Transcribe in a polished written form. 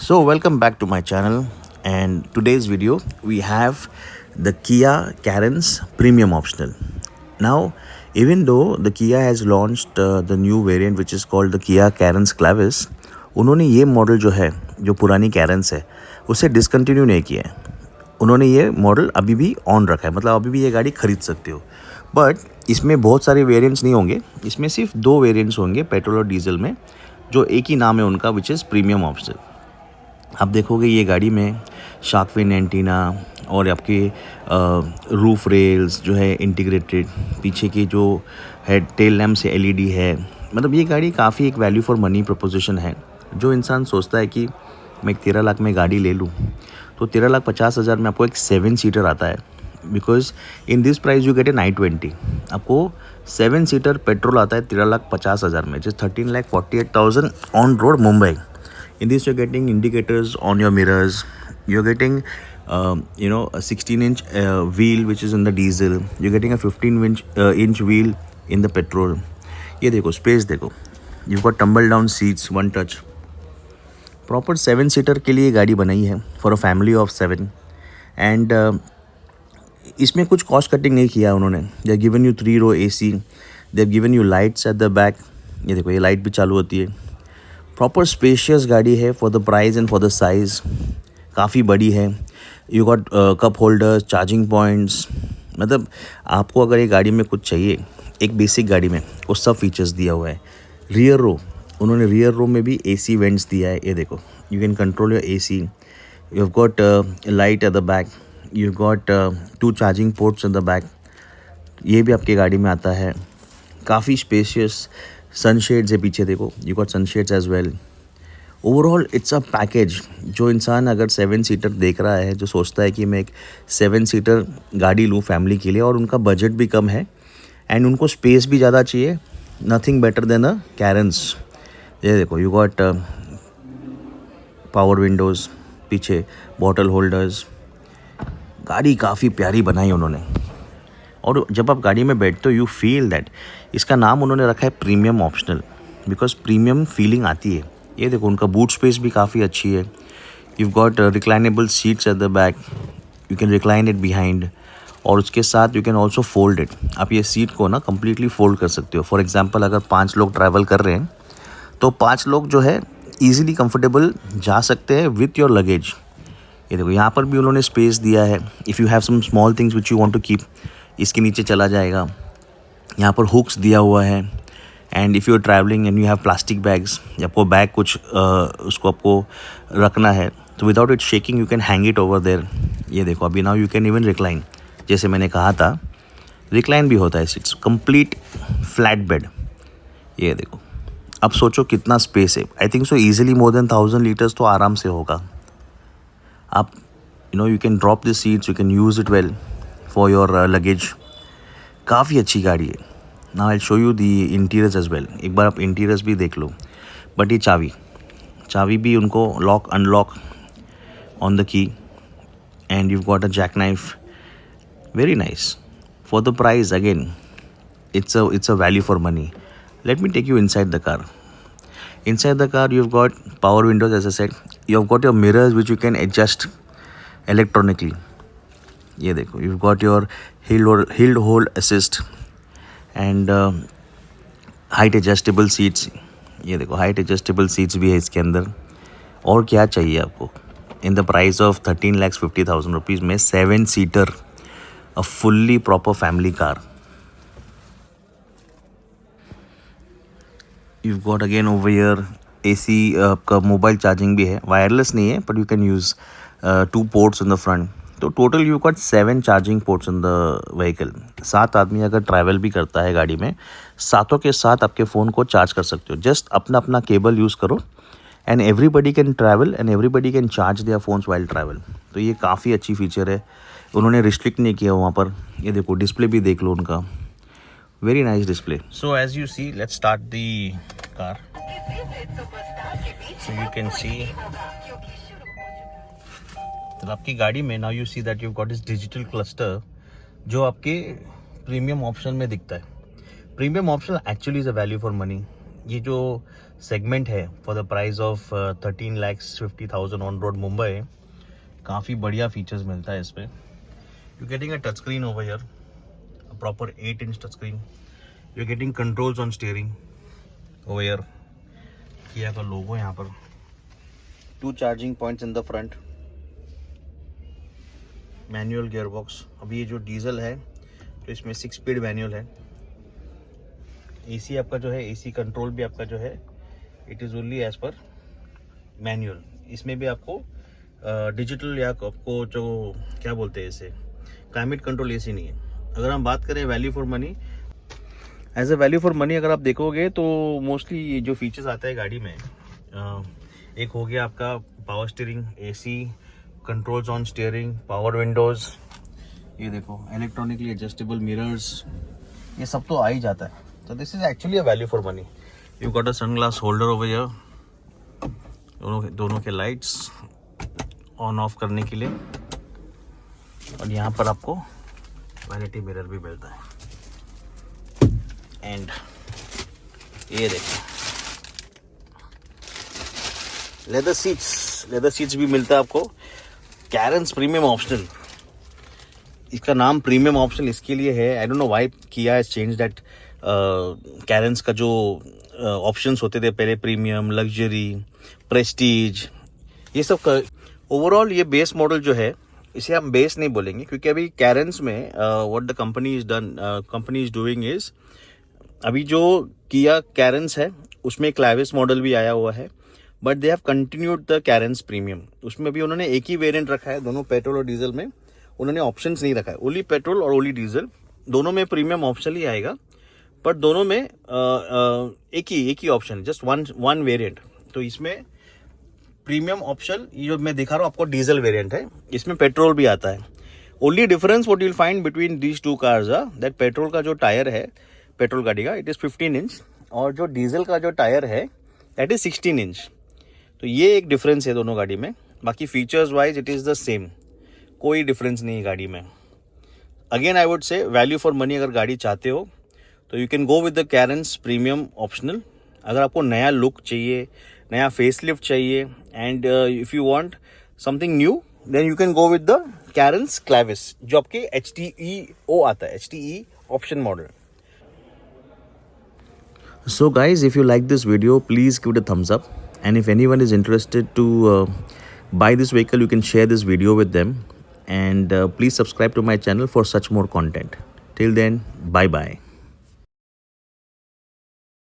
So welcome back to my channel, and today's video we have the Kia Carens Premium Optional. Now, even though the Kia has launched the new variant which is called the Kia Carens Clavis, उन्होंने ये model जो है जो पुरानी Carens है उसे discontinue नहीं किया है. उन्होंने ये मॉडल अभी भी ऑन रखा है, मतलब अभी भी ये गाड़ी खरीद सकते हो. बट इसमें बहुत सारे वेरिएंट्स नहीं होंगे, इसमें सिर्फ 2 वेरिएंट्स होंगे पेट्रोल और डीजल में, जो एक ही नाम है उनका, विच इज़ प्रीमियम ऑप्शनल. आप देखोगे ये गाड़ी में शार्क फिन एंटीना और आपके रूफ रेल्स जो है इंटीग्रेटेड, पीछे की जो हेड टेल लैम्प से एलईडी है. मतलब ये गाड़ी काफ़ी एक वैल्यू फॉर मनी प्रपोजिशन है. जो इंसान सोचता है कि मैं 13 लाख में गाड़ी ले लूँ, तो 13,50,000 में आपको एक 7 सीटर आता है. Because in this price you get A i20. आपको 7 सीटर पेट्रोल आता है 13,50,000 में, जिस 13,48,000 on road Mumbai. In this, you're getting indicators on your mirrors. You're getting, a 16-inch wheel which is in the diesel. You're getting a 15-inch wheel in the petrol. ये देखो space देखो. You've got tumble down seats, one touch. Proper 7 seater के लिए गाड़ी बनाई है for a family of 7. And इसमें कुछ कॉस्ट कटिंग नहीं किया उन्होंने. They have given you 3 row AC. They have given you lights at the back. ये देखो ये लाइट भी चालू होती है. प्रॉपर स्पेशियस गाड़ी है for the price and for the size. काफ़ी बड़ी है. You got cup holders, charging points. मतलब आपको अगर ये गाड़ी में कुछ चाहिए एक बेसिक गाड़ी में, वो सब फीचर्स दिया हुआ है. रियर रो, उन्होंने रियर रो में भी AC वेंट्स दिया है. ये देखो, you can control your AC. You have got light at the back. You got 2 charging ports eight the back. ये भी आपके गाड़ी में आता है. काफ़ी स्पेशियस. सनशेड्स है पीछे देखो, you got sunshades as well. Overall it's a package. जो इंसान अगर 7 सीटर देख रहा है, जो सोचता है कि मैं एक 7 सीटर गाड़ी लूँ फैमिली के लिए, और उनका बजट भी कम है एंड उनको स्पेस भी ज़्यादा चाहिए, नथिंग बेटर देन अ कैरेंस. ये देखो, यू गॉट पावर विंडोज़, पीछे बॉटल होल्डर्स. गाड़ी काफ़ी प्यारी बनाई उन्होंने. और जब आप गाड़ी में बैठते हो यू फील दैट. इसका नाम उन्होंने रखा है premium optional, because premium feeling आती है. ये देखो, उनका बूट स्पेस भी काफ़ी अच्छी है. You got reclinable seats at the back. You can recline it behind, और उसके साथ you can also fold it. आप ये सीट को ना कम्प्लीटली फोल्ड कर सकते हो. फॉर एग्जाम्पल, अगर 5 लोग ट्रैवल कर रहे हैं तो 5 लोग जो है ईजिली कंफर्टेबल जा सकते हैं विथ योर लगेज. ये देखो, यहाँ पर भी उन्होंने स्पेस दिया है. If you have some small things which you want to keep, इसके नीचे चला जाएगा. यहाँ पर हुक्स दिया हुआ है. And if you are travelling and you have plastic bags, आपको बैग कुछ उसको आपको रखना है, तो without it shaking you can hang it over there. ये देखो, अभी now you can even recline. जैसे मैंने कहा था, रिक्लाइन भी होता है सीट्स. Complete flat bed. ये देखो, अब सोचो कितना स्पेस है. I think so easily more than 1000 litres तो आराम से होगा. आप you can drop the seats, you can use it well for your luggage. काफ़ी अच्छी गाड़ी है. Now I show you the interiors as well. एक बार आप इंटीरियर्स भी देख लो. बट ये चाबी भी उनको lock unlock on the key. And you got a jack knife. Very nice for the price. Again it's a value for money. Let me take you inside the car. Inside the car you've got power windows, as I said. You've got your mirrors which you can adjust electronically. ये देखो, you've got your hill hold assist and height adjustable seats. ये देखो, height adjustable seats भी है इसके अंदर. और क्या चाहिए आपको in the price of 13,50,000 rupees में 7 seater, a fully proper family car. You've got again over here AC. आपका मोबाइल चार्जिंग भी है. वायरलेस नहीं है, but you can use 2 ports in the front. तो total you got 7 charging ports in the vehicle. 7 आदमी अगर travel भी करता है गाड़ी में, सातों के साथ आपके फ़ोन को चार्ज कर सकते हो. जस्ट अपना अपना केबल यूज़ करो and everybody can travel and everybody can charge their phones while travel. तो ये काफ़ी अच्छी फीचर है. उन्होंने रिस्ट्रिक्ट नहीं किया वहाँ पर. ये देखो, डिस्प्ले भी देख लो उनका. Very nice display. So as you see, let's start the car. So you can see तो आपकी गाड़ी में now you see that you've got this digital cluster जो आपके प्रीमियम ऑप्शन में दिखता है. Premium option actually is a value for money. ये जो सेगमेंट है for the price of 13,50,000 on road Mumbai, काफ़ी बढ़िया फीचर्स मिलता है इस पर. You getting a touch screen over here, a proper 8-inch touch screen. You're getting controls on steering over here. Kia का logo यहाँ पर. 2 charging points in the front. Manual gearbox. अभी ये जो डीजल है तो इसमें 6 स्पीड मैनुअल है. AC आपका जो है, AC कंट्रोल भी आपका जो है, it is only as per manual. इसमें भी आपको डिजिटल या आपको जो क्या बोलते हैं इसे, क्लाइमेट कंट्रोल AC नहीं है. अगर हम बात करें value for money, as a value for money अगर आप देखोगे तो मोस्टली जो फीचर्स आता है गाड़ी में, एक हो गया आपका power steering, AC, controls on steering, power Windows, ये देखो इलेक्ट्रॉनिकली एडजस्टेबल मिरर्स, ये सब तो आ ही जाता है. तो this is actually a value for money. You got a sunglass holder over here, दोनों के लाइट्स ऑन ऑफ करने के लिए, और यहाँ पर आपको वैनिटी मिरर भी मिलता है. एंड ये देखो लेदर सीट्स भी मिलता है आपको. कैरेंस प्रीमियम ऑप्शनल, इसका नाम प्रीमियम ऑप्शनल इसके लिए है, आई डोंट नो व्हाई किया हैज चेंज दैट. कैरेंस का जो ऑप्शंस होते थे पहले, प्रीमियम, लग्जरी, प्रेस्टीज, ये सब ओवरऑल ये बेस मॉडल जो है, इसे हम बेस नहीं बोलेंगे क्योंकि अभी कैरेंस में what the company is doing is, अभी जो किया कैरेंस है उसमें क्लैविस मॉडल भी आया हुआ है, but they have continued the Carens premium. उसमें भी उन्होंने एक ही वेरिएंट रखा है, दोनों पेट्रोल और डीजल में उन्होंने ऑप्शंस नहीं रखा है. ओनली पेट्रोल और ओनली डीजल, दोनों में प्रीमियम ऑप्शन ही आएगा, बट दोनों में एक ही ऑप्शन, जस्ट वन वेरिएंट. तो इसमें प्रीमियम ऑप्शन ये जो मैं दिखा रहा हूँ आपको डीजल वेरिएंट है, इसमें पेट्रोल भी आता है. Only difference what you will find between these two cars are that petrol का जो टायर है पेट्रोल गाड़ी का, इट इज़ 15 इंच, और जो डीजल का जो टायर है दैट इज़ 16 इंच. तो ये एक डिफरेंस है दोनों गाड़ी में. बाकी features wise it is the same, कोई डिफरेंस नहीं है गाड़ी में. Again I would say value for money अगर गाड़ी चाहते हो तो you can go with the Carens premium optional. अगर आपको नया लुक चाहिए, नया फेसलिफ्ट चाहिए, and if you want something new, then you can go with the Carens Clavis, जो आपके HTEO आता है, HTE option model. So guys, if you like this video, please give it a thumbs up, and if anyone is interested to buy this vehicle, you can share this video with them, and please subscribe to my channel for such more content. Till then, bye bye.